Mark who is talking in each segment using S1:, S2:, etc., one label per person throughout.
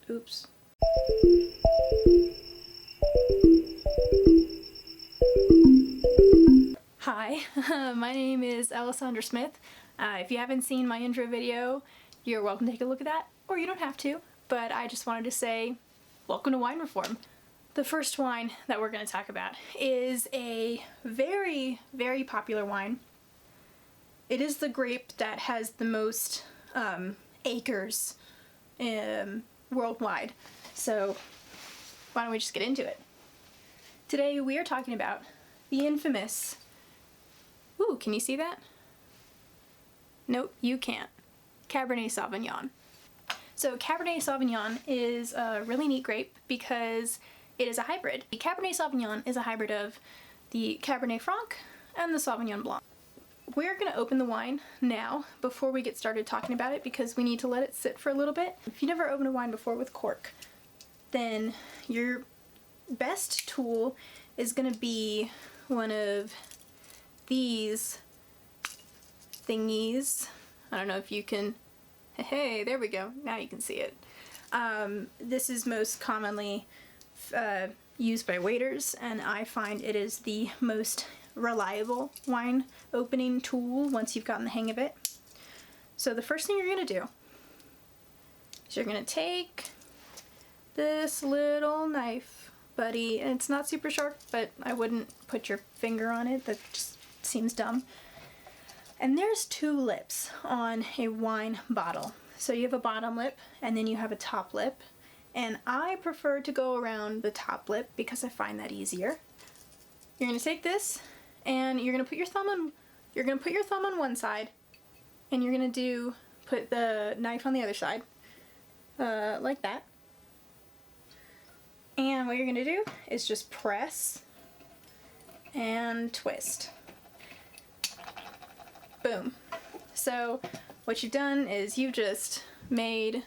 S1: Oops. Hi, my name is Alessandra Smith. If you haven't seen my intro video, you're welcome to take a look at that, or you don't have to, but I just wanted to say, welcome to Wine Reform. The first wine that we're going to talk about is a very, very popular wine. It is the grape that has the most acres worldwide. So why don't we just get into it? Today we are talking about the infamous, ooh, can you see that? Nope, you can't. Cabernet Sauvignon. So Cabernet Sauvignon is a really neat grape because it is a hybrid. The Cabernet Sauvignon is a hybrid of the Cabernet Franc and the Sauvignon Blanc. We're going to open the wine now before we get started talking about it because we need to let it sit for a little bit. If you never opened a wine before with cork, then your best tool is going to be one of these thingies. I don't know if you can, hey, there we go, now you can see it. This is most commonly used by waiters, and I find it is the most reliable wine opening tool once you've gotten the hang of it. So the first thing you're going to do is you're going to take this little knife, buddy, and it's not super sharp, but I wouldn't put your finger on it, that just seems dumb. And there's two lips on a wine bottle. So you have a bottom lip and then you have a top lip, and I prefer to go around the top lip because I find that easier. You're going to take this and you're going to put your thumb on one side, and you're going to put the knife on the other side, like that. And what you're going to do is just press and twist. Boom. So what you've done is you've just made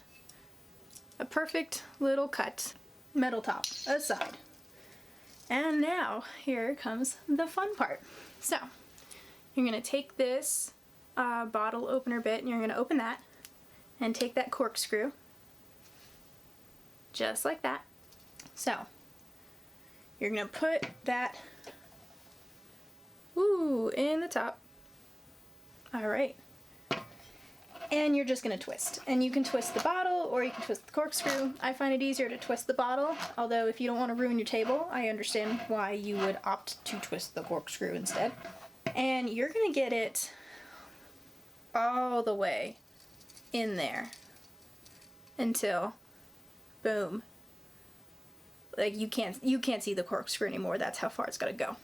S1: a perfect little cut, metal top aside. And now here comes the fun part. So you're going to take this bottle opener bit and you're going to open that and take that corkscrew just like that. So you're going to put that in the top. Alright. And you're just going to twist. And you can twist the bottle or you can twist the corkscrew. I find it easier to twist the bottle, although if you don't want to ruin your table, I understand why you would opt to twist the corkscrew instead. And you're going to get it all the way in there until, boom. Like you can't see the corkscrew anymore. That's how far it's got to go.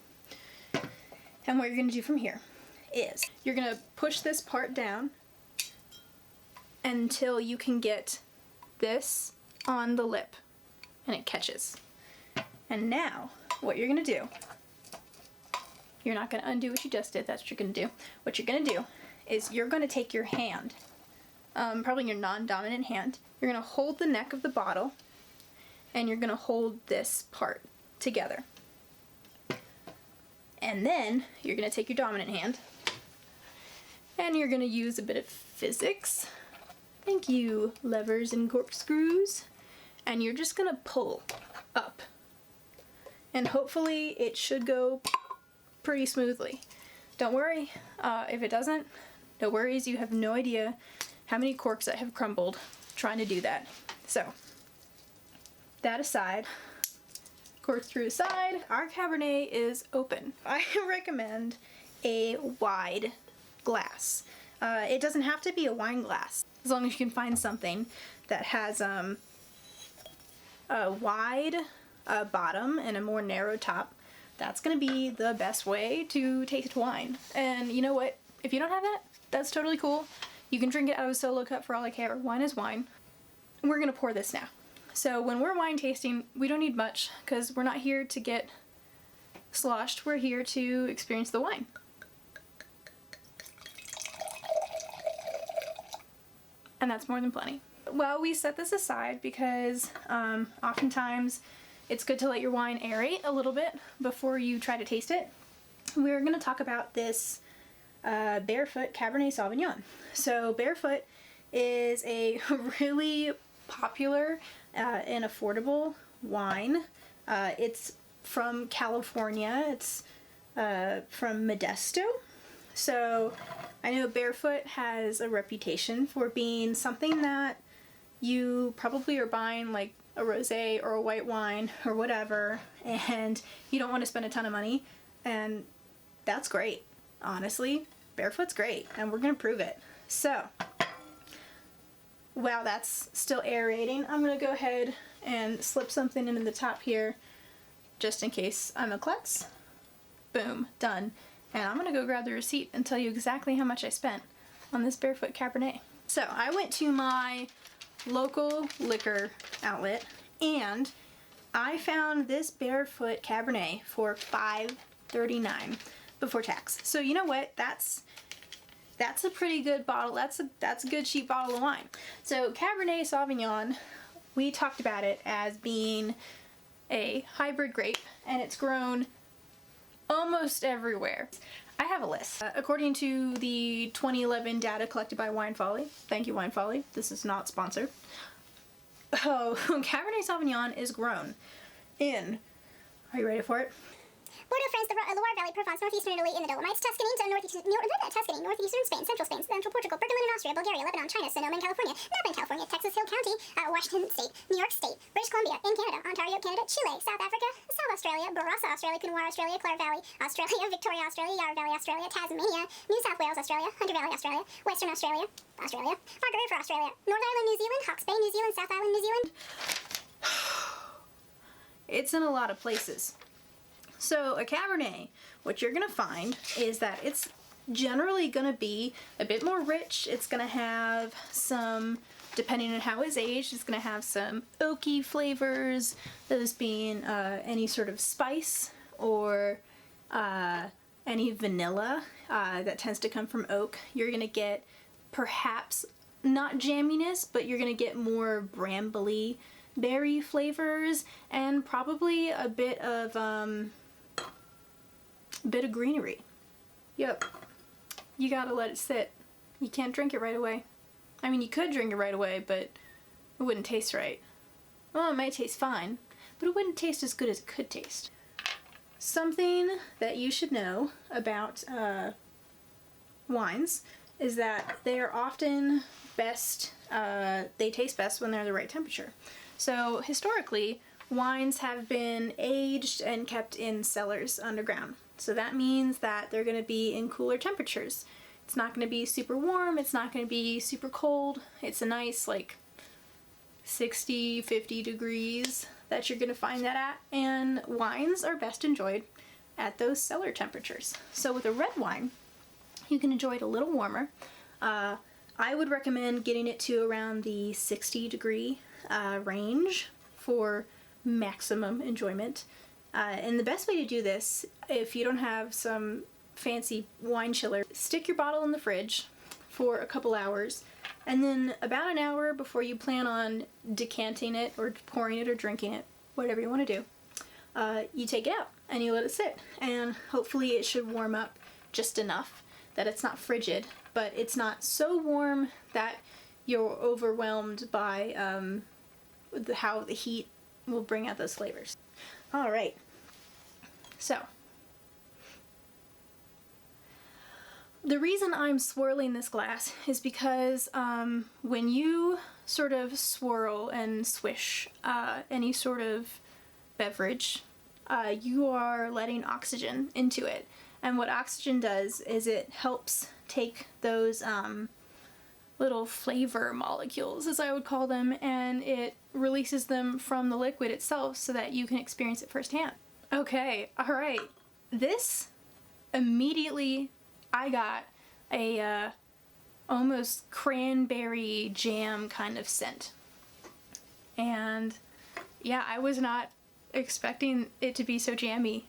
S1: And what you're going to do from here is you're going to push this part down until you can get this on the lip and it catches. And now what you're going to do, you're not going to undo what you just did, that's what you're going to do. What you're going to do is you're going to take your hand, probably your non-dominant hand, you're going to hold the neck of the bottle and you're going to hold this part together. And then you're going to take your dominant hand and you're going to use a bit of physics. Thank you, levers and corkscrews. And you're just going to pull up. And hopefully it should go pretty smoothly. Don't worry, if it doesn't, no worries. You have no idea how many corks I have crumbled trying to do that. So, that aside, corkscrew aside, our Cabernet is open. I recommend a wide glass. It doesn't have to be a wine glass, as long as you can find something that has a wide bottom and a more narrow top. That's going to be the best way to taste wine. And you know what? If you don't have that, that's totally cool. You can drink it out of a solo cup for all I care. Wine is wine. And we're going to pour this now. So when we're wine tasting, we don't need much because we're not here to get sloshed. We're here to experience the wine. And that's more than plenty. Well, we set this aside because oftentimes it's good to let your wine aerate a little bit before you try to taste it. We're going to talk about this Barefoot Cabernet Sauvignon. So Barefoot is a really popular and affordable wine. It's from California. It's from Modesto. So I know Barefoot has a reputation for being something that you probably are buying like a rosé or a white wine or whatever, and you don't want to spend a ton of money, and that's great. Honestly, Barefoot's great, and we're gonna prove it. So, wow, that's still aerating. I'm gonna go ahead and slip something into the top here, just in case I'm a klutz. Boom, done. And I'm gonna go grab the receipt and tell you exactly how much I spent on this Barefoot Cabernet. So, I went to my local liquor outlet and I found this Barefoot Cabernet for $5.39 before tax. So you know what? That's a pretty good bottle. That's a good cheap bottle of wine. So Cabernet Sauvignon, we talked about it as being a hybrid grape, and it's grown almost everywhere. I have a list. According to the 2011 data collected by Wine Folly, thank you Wine Folly, this is not sponsored. Oh, Cabernet Sauvignon is grown in, are you ready for it?
S2: Bordeaux, France, the Loire Valley, Provence, northeastern Italy, in the Dolomites, Tuscany, northeastern Spain, central Spain, central Portugal, Berlin in Austria, Bulgaria, Lebanon, China, Sonoma in California, Napa in California, Texas Hill County, Washington State, New York State, British Columbia, in Canada, Ontario, Canada, Chile, South Africa, South Australia, Barossa, Australia, Pinot Noir, Australia, Clare Valley, Australia, Victoria, Australia, Yarra Valley, Australia, Tasmania, New South Wales, Australia, Hunter Valley, Australia, Western Australia, Margaret River, Australia, North Island, New Zealand, Hawke's Bay, New Zealand, South Island, New Zealand.
S1: It's in a lot of places. So a Cabernet, what you're going to find is that it's generally going to be a bit more rich. It's going to have some, depending on how it's aged, it's going to have some oaky flavors, those being any sort of spice or any vanilla that tends to come from oak. You're going to get perhaps not jamminess, but you're going to get more brambly berry flavors and probably a bit of greenery. Yep. You gotta let it sit. You can't drink it right away. I mean, you could drink it right away, but it wouldn't taste right. Well, it might taste fine, but it wouldn't taste as good as it could taste. Something that you should know about wines is that they are often best, they taste best when they're the right temperature. So historically, wines have been aged and kept in cellars underground. So that means that they're going to be in cooler temperatures. It's not going to be super warm, it's not going to be super cold. It's a nice like 60, 50 degrees that you're going to find that at. And wines are best enjoyed at those cellar temperatures. So with a red wine, you can enjoy it a little warmer. I would recommend getting it to around the 60 degree range for maximum enjoyment. And the best way to do this, if you don't have some fancy wine chiller, stick your bottle in the fridge for a couple hours, and then about an hour before you plan on decanting it or pouring it or drinking it, whatever you want to do, you take it out and you let it sit. And hopefully it should warm up just enough that it's not frigid, but it's not so warm that you're overwhelmed by how the heat will bring out those flavors. All right. So, the reason I'm swirling this glass is because when you sort of swirl and swish any sort of beverage, you are letting oxygen into it. And what oxygen does is it helps take those little flavor molecules, as I would call them, and it releases them from the liquid itself so that you can experience it firsthand. Okay, alright. This, immediately, I got a almost cranberry jam kind of scent. And yeah, I was not expecting it to be so jammy.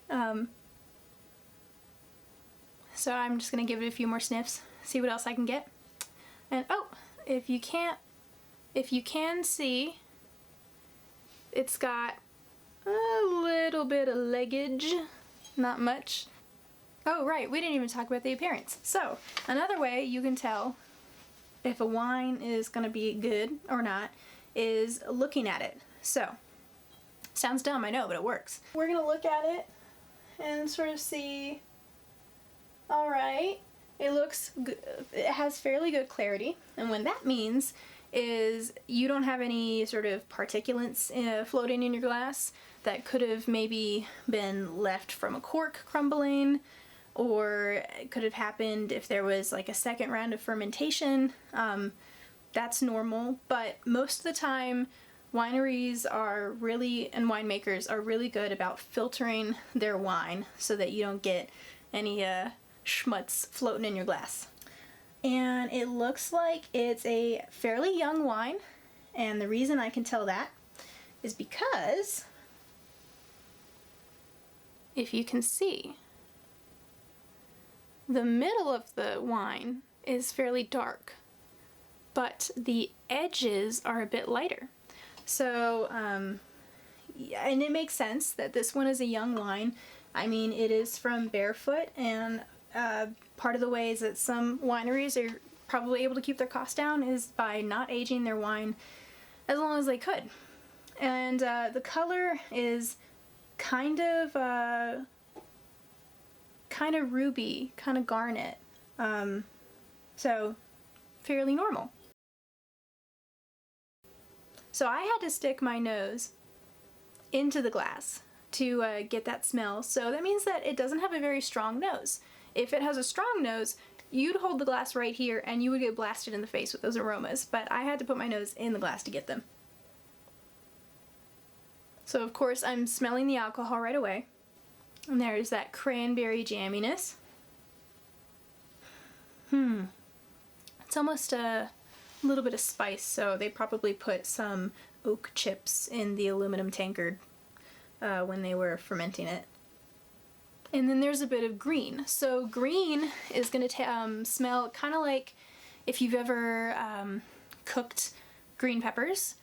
S1: So I'm just gonna give it a few more sniffs, see what else I can get. And oh, if you can see, it's got a little bit of leggage, not much. Oh right, we didn't even talk about the appearance. So, another way you can tell if a wine is gonna be good or not is looking at it. So, sounds dumb, I know, but it works. We're gonna look at it and sort of see, all right, it looks good. It has fairly good clarity, and what that means is you don't have any sort of particulates floating in your glass that could have maybe been left from a cork crumbling, or it could have happened if there was like a second round of fermentation. That's normal, but most of the time wineries are really, and winemakers are really good about filtering their wine so that you don't get any schmutz floating in your glass. And it looks like it's a fairly young wine, and the reason I can tell that is because if you can see, the middle of the wine is fairly dark, but the edges are a bit lighter. So, and it makes sense that this one is a young wine. I mean, it is from Barefoot, and part of the ways that some wineries are probably able to keep their costs down is by not aging their wine as long as they could. And the color is kind of ruby, kind of garnet. So fairly normal. So I had to stick my nose into the glass to get that smell. So that means that it doesn't have a very strong nose. If it has a strong nose, you'd hold the glass right here and you would get blasted in the face with those aromas, but I had to put my nose in the glass to get them. So of course I'm smelling the alcohol right away. And there's that cranberry jamminess. It's almost a little bit of spice, so they probably put some oak chips in the aluminum tankard when they were fermenting it. And then there's a bit of green. So green is going to smell kind of like if you've ever cooked green peppers.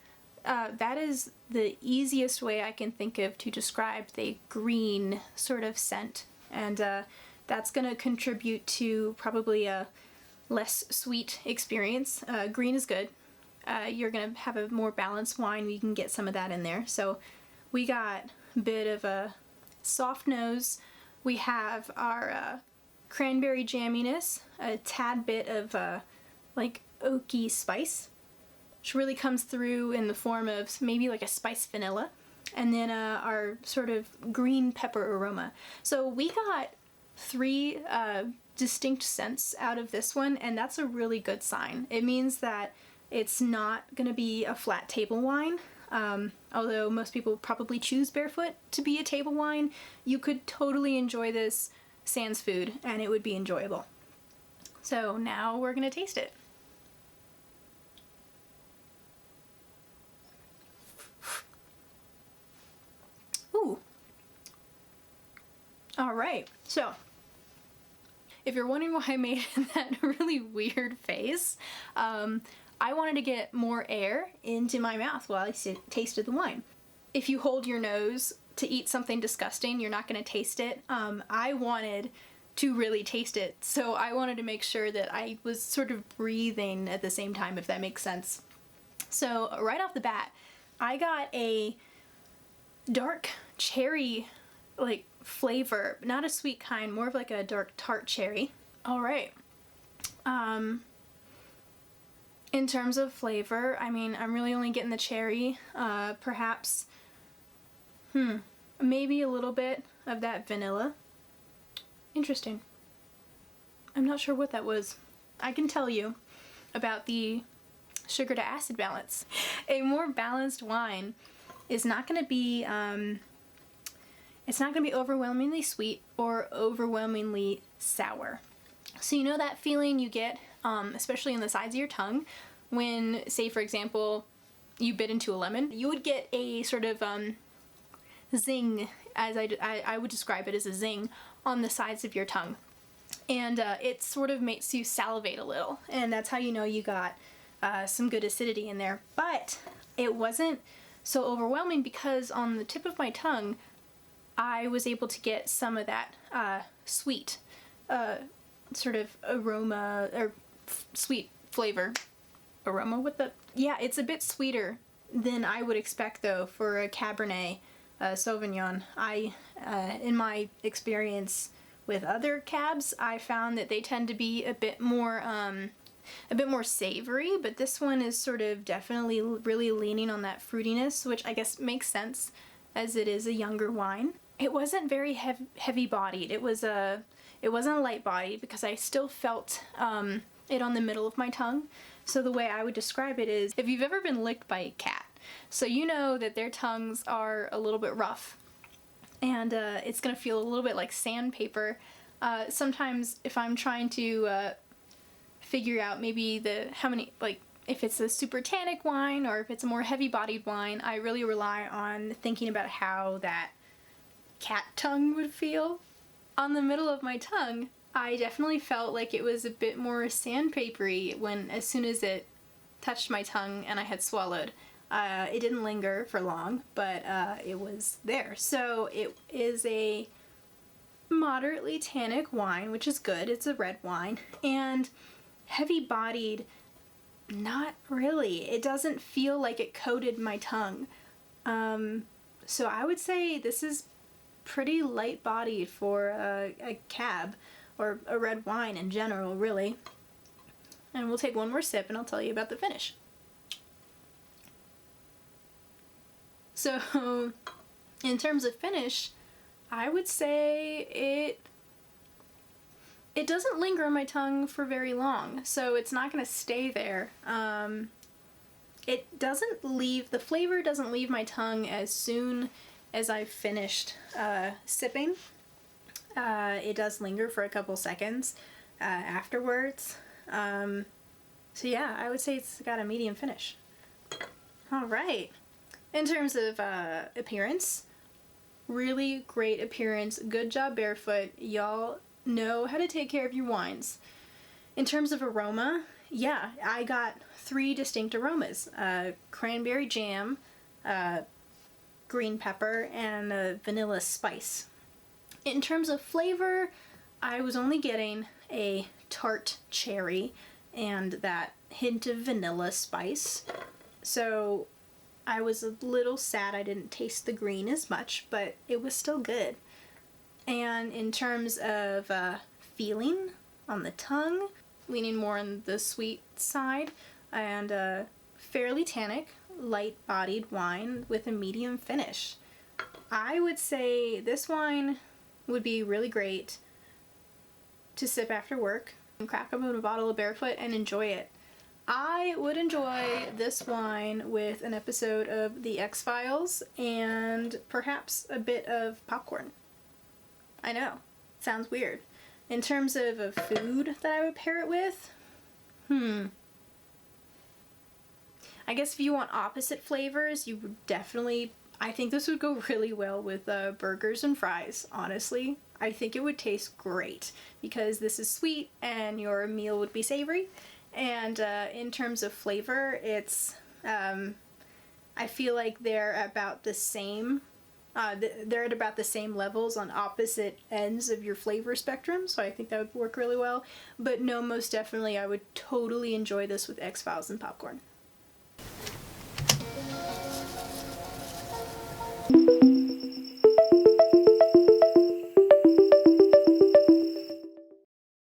S1: That is the easiest way I can think of to describe the green sort of scent. And that's going to contribute to probably a less sweet experience. Green is good. You're going to have a more balanced wine. You can get some of that in there. So we got a bit of a soft nose. We have our cranberry jamminess, a tad bit of like oaky spice, which really comes through in the form of maybe like a spiced vanilla, and then our sort of green pepper aroma. So we got 3 distinct scents out of this one, and that's a really good sign. It means that it's not going to be a flat table wine. Although most people probably choose Barefoot to be a table wine, you could totally enjoy this sans food and it would be enjoyable. So now we're going to taste it. Ooh. Alright, so if you're wondering why I made that really weird face, I wanted to get more air into my mouth while I tasted the wine. If you hold your nose to eat something disgusting, you're not going to taste it. I wanted to really taste it, so I wanted to make sure that I was sort of breathing at the same time, if that makes sense. So right off the bat, I got a dark cherry like flavor, not a sweet kind, more of like a dark tart cherry. All right. In terms of flavor, I mean, I'm really only getting the cherry, perhaps, maybe a little bit of that vanilla. Interesting. I'm not sure what that was. I can tell you about the sugar to acid balance. A more balanced wine is not going to be, it's not going to be overwhelmingly sweet or overwhelmingly sour. So you know that feeling you get, especially in the sides of your tongue, when, say for example, you bit into a lemon? You would get a sort of zing, as I would describe it as a zing, on the sides of your tongue. And it sort of makes you salivate a little, and that's how you know you got some good acidity in there. But it wasn't so overwhelming because on the tip of my tongue, I was able to get some of that sweet sort of aroma, or sweet flavor. Aroma? Yeah, it's a bit sweeter than I would expect, though, for a Cabernet Sauvignon. In my experience with other cabs, I found that they tend to be a bit more savory, but this one is sort of definitely really leaning on that fruitiness, which I guess makes sense as it is a younger wine. It wasn't very heavy-bodied. It wasn't a light body because I still felt it on the middle of my tongue. So the way I would describe it is, if you've ever been licked by a cat, so you know that their tongues are a little bit rough, and it's gonna feel a little bit like sandpaper. Sometimes if I'm trying to figure out maybe if it's a super tannic wine or if it's a more heavy-bodied wine, I really rely on thinking about how that cat tongue would feel. On the middle of my tongue, I definitely felt like it was a bit more sandpapery as soon as it touched my tongue and I had swallowed. It didn't linger for long, but it was there. So it is a moderately tannic wine, which is good. It's a red wine. And heavy-bodied, not really. It doesn't feel like it coated my tongue. So I would say this is pretty light-bodied for a cab, or a red wine in general, really. And we'll take one more sip and I'll tell you about the finish. So, in terms of finish, I would say it doesn't linger on my tongue for very long, so it's not going to stay there. The flavor doesn't leave my tongue as soon as I've finished sipping. It does linger for a couple seconds afterwards. So yeah, I would say it's got a medium finish. Alright. In terms of appearance, really great appearance. Good job, Barefoot. Y'all know how to take care of your wines. In terms of aroma, yeah, I got 3 distinct aromas. Cranberry jam, green pepper, and vanilla spice. In terms of flavor, I was only getting a tart cherry and that hint of vanilla spice. So I was a little sad I didn't taste the green as much, but it was still good. And in terms of feeling on the tongue, leaning more on the sweet side, and fairly tannic, light-bodied wine with a medium finish. I would say this wine would be really great to sip after work and crack open a bottle of Barefoot and enjoy it. I would enjoy this wine with an episode of The X-Files and perhaps a bit of popcorn. I know, sounds weird. In terms of a food that I would pair it with, I guess if you want opposite flavors, you would definitely, I think this would go really well with burgers and fries, honestly. I think it would taste great because this is sweet and your meal would be savory. And in terms of flavor, it's, I feel like they're about the same. They're at about the same levels on opposite ends of your flavor spectrum, so I think that would work really well. But no, most definitely, I would totally enjoy this with X-Files and popcorn.